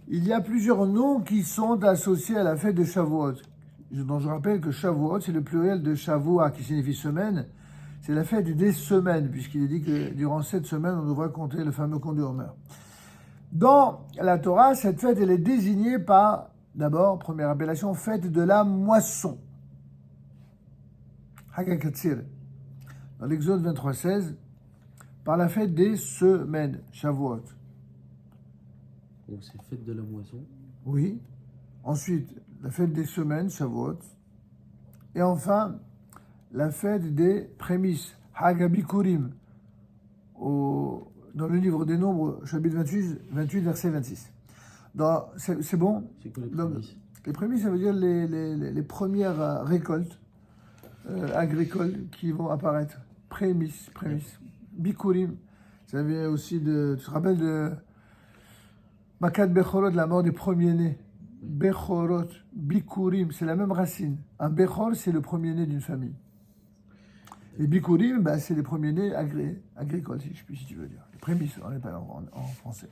Il y a plusieurs noms qui sont associés à la fête de Shavuot. Donc je rappelle que Shavuot, c'est le pluriel de Shavua, qui signifie semaine. C'est la fête des semaines, puisqu'il est dit que durant 7 semaines, on devra compter le fameux compte du Homer. Dans la Torah, cette fête, elle est désignée par, d'abord, première appellation, fête de la moisson. Hagakatsir. Dans l'Exode 23:16, par la fête des semaines, Shavuot. Donc c'est fête de la moisson. Oui. Ensuite, la fête des semaines, Shavuot. Et enfin, la fête des prémices, Hagabikurim, dans le livre des Nombres, chapitre 28 verset 26. C'est bon? C'est quoi les Donc, prémices? les prémices, ça veut dire les premières récoltes agricoles qui vont apparaître. Prémices. Bikurim, ça vient aussi de... Tu te rappelles de Makat Bechorot, la mort des premiers-nés. Bechorot, Bikurim, c'est la même racine. Un Bechor, c'est le premier-né d'une famille. Les Bikurim, c'est les premiers-nés agricoles, si tu veux dire. Les prémices, on appelle en français.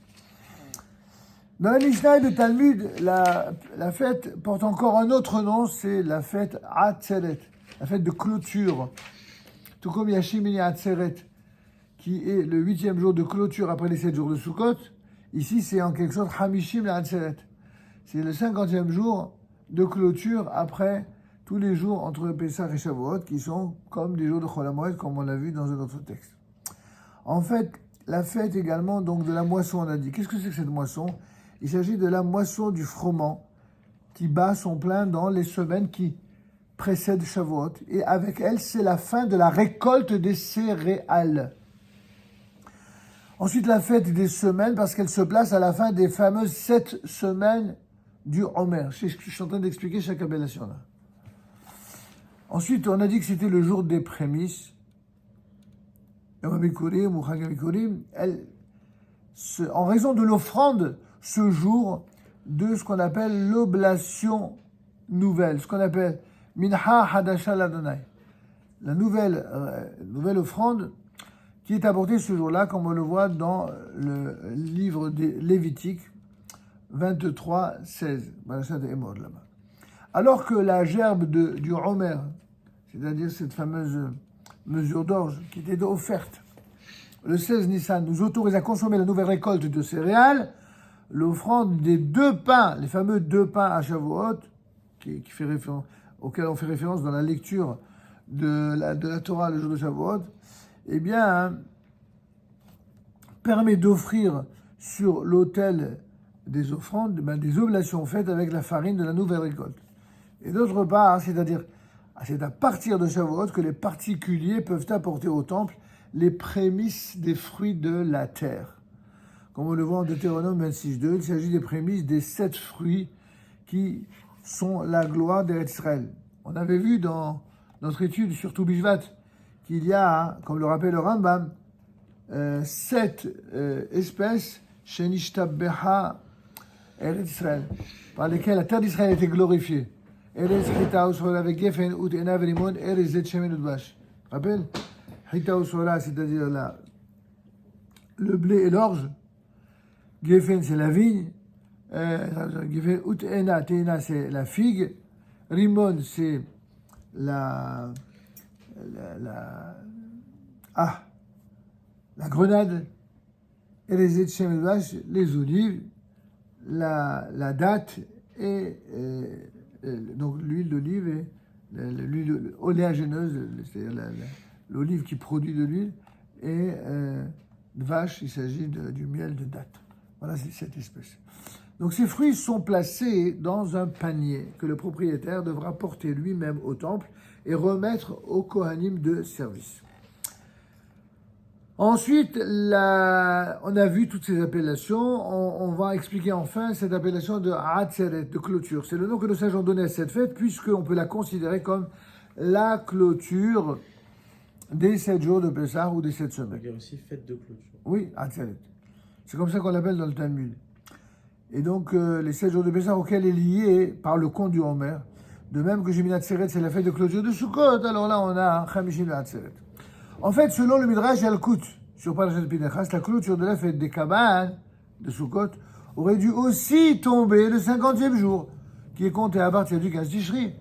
Dans la Mishnah et le Talmud, la fête porte encore un autre nom, c'est la fête Atzeret, la fête de clôture. Tout comme Yashimini Atzeret, qui est le 8e jour de clôture après les 7 jours de Sukkot. Ici, c'est en quelque sorte Hamishim la Atzeret. C'est le 50e jour de clôture après tous les jours entre Pessah et Shavuot, qui sont comme des jours de Chol HaMoed, comme on l'a vu dans un autre texte. En fait, la fête également donc de la moisson, on a dit. Qu'est-ce que c'est que cette moisson? Il s'agit de la moisson du froment qui bat son plein dans les semaines qui précèdent Shavuot. Et avec elle, c'est la fin de la récolte des céréales. Ensuite, la fête des semaines, parce qu'elle se place à la fin des fameuses 7 semaines du Homer. C'est ce que je suis en train d'expliquer chaque appellation là. Ensuite, on a dit que c'était le jour des prémices. En raison de l'offrande, ce jour, de ce qu'on appelle l'oblation nouvelle, ce qu'on appelle Minha Hadasha l'Adonai. La nouvelle offrande qui est apportée ce jour-là, comme on le voit dans le livre des Lévitiques 23:16. Alors que la gerbe du Homer, c'est-à-dire cette fameuse mesure d'orge qui était offerte le 16 Nissan, nous autorise à consommer la nouvelle récolte de céréales, l'offrande des 2 pains, les fameux 2 pains à Shavuot, auxquels on fait référence dans la lecture de la Torah le jour de Shavuot, permet d'offrir sur l'autel des offrandes, des oblations faites avec la farine de la nouvelle récolte. Et d'autre part, c'est à partir de Shavuot que les particuliers peuvent apporter au temple les prémices des fruits de la terre. Comme on le voit en Deutéronome 26:2, il s'agit des prémices des 7 fruits qui sont la gloire d'Eretz Israël. On avait vu dans notre étude sur Tou Bishvat qu'il y a, comme le rappelle le Rambam, 7 espèces Shenishtabbeha Eretz Israël, par lesquelles la terre d'Israël était glorifiée. Eretz Chita Usrola avec Gefen Ut Enav Rimon Eretz Zet Shemen Udbash. Rappelle? Chita Usrola, c'est-à-dire le blé et l'orge. Gefen, c'est la vigne. Gefen Ut Ena, Teina, c'est la figue. Rimon, c'est la grenade. Eretz Zet Shemen Udbash, les olives, la date et donc l'huile d'olive et l'huile oléagineuse, c'est-à-dire l'olive qui produit de l'huile, et de vache, il s'agit du miel de date. Voilà, c'est cette espèce. Donc ces fruits sont placés dans un panier que le propriétaire devra porter lui-même au temple et remettre au Kohanim de service. Ensuite, on a vu toutes ces appellations. On va expliquer enfin cette appellation de Atzeret, de clôture. C'est le nom que nos sages ont donné à cette fête, puisqu'on peut la considérer comme la clôture des 7 jours de Pessah ou des 7 semaines. Il y a aussi fête de clôture. Oui, Atzeret. C'est comme ça qu'on l'appelle dans le Talmud. Et donc, les 7 jours de Pessah auxquels est lié par le conte du Homer. De même que Sheminat Atzeret, c'est la fête de clôture de Sukkot. Alors là, on a Chamishim Atzeret. En fait, selon le Midrash Yalkut, sur Parashat Pinchas, la clôture de la fête des cabanes de Sukkot aurait dû aussi tomber le 50e jour, qui est compté à partir du 15 Tishri.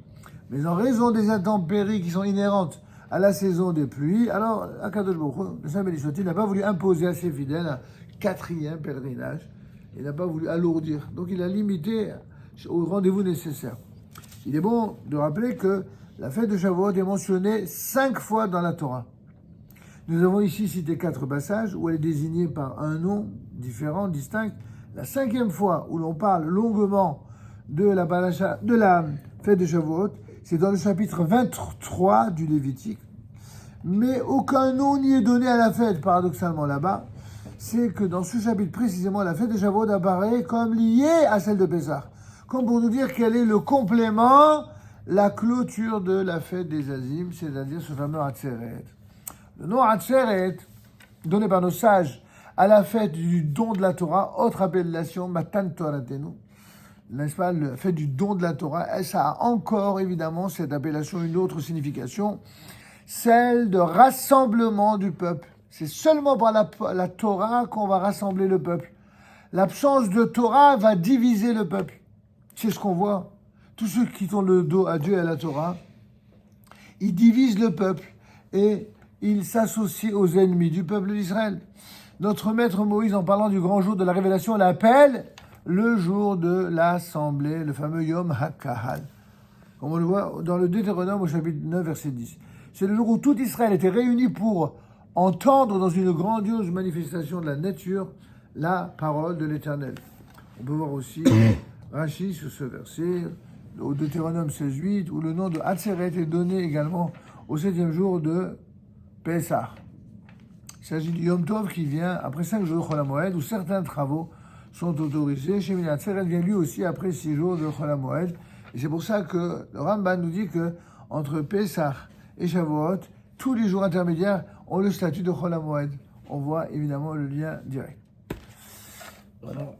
Mais en raison des intempéries qui sont inhérentes à la saison des pluies, alors Akadosh Baruch Hu, le Saint béni soit-il, n'a pas voulu imposer à ses fidèles un 4e pèlerinage. Il n'a pas voulu alourdir. Donc il a limité au rendez-vous nécessaire. Il est bon de rappeler que la fête de Shavuot est mentionnée 5 fois dans la Torah. Nous avons ici cité 4 passages où elle est désignée par un nom différent, distinct. La 5e fois où l'on parle longuement de la fête de Shavuot, c'est dans le chapitre 23 du Lévitique. Mais aucun nom n'y est donné à la fête, paradoxalement là-bas. C'est que dans ce chapitre précisément, la fête de Shavuot apparaît comme liée à celle de Pessah. Comme pour nous dire qu'elle est le complément, la clôture de la fête des Azim, c'est-à-dire ce fameux Atzeret. Le nom Atzeret, donné par nos sages à la fête du don de la Torah, autre appellation, Matan Toratenu, n'est-ce pas, la fête du don de la Torah, ça a encore évidemment cette appellation une autre signification, celle de rassemblement du peuple. C'est seulement par la Torah qu'on va rassembler le peuple. L'absence de Torah va diviser le peuple. C'est ce qu'on voit. Tous ceux qui tournent le dos à Dieu et à la Torah, ils divisent le peuple et ils s'associent aux ennemis du peuple d'Israël. Notre maître Moïse, en parlant du grand jour de la révélation, l'appelle le jour de l'assemblée, le fameux Yom HaKahal. Comme on le voit dans le Deutéronome au chapitre 9, verset 10. C'est le jour où tout Israël était réuni pour entendre dans une grandiose manifestation de la nature la parole de l'Éternel. On peut voir aussi Rashi sur ce verset, au Deutéronome 16.8, où le nom de Atzeret est donné également au 7e jour de Pessah. Il s'agit du Yom Tov qui vient après 5 jours de Chol HaMoed, où certains travaux sont autorisés. Shemini Atzeret vient lui aussi après 6 jours de Chol HaMoed. Et c'est pour ça que le Ramban nous dit que entre Pessah et Shavuot, tous les jours intermédiaires ont le statut de Chol HaMoed. On voit évidemment le lien direct. Voilà.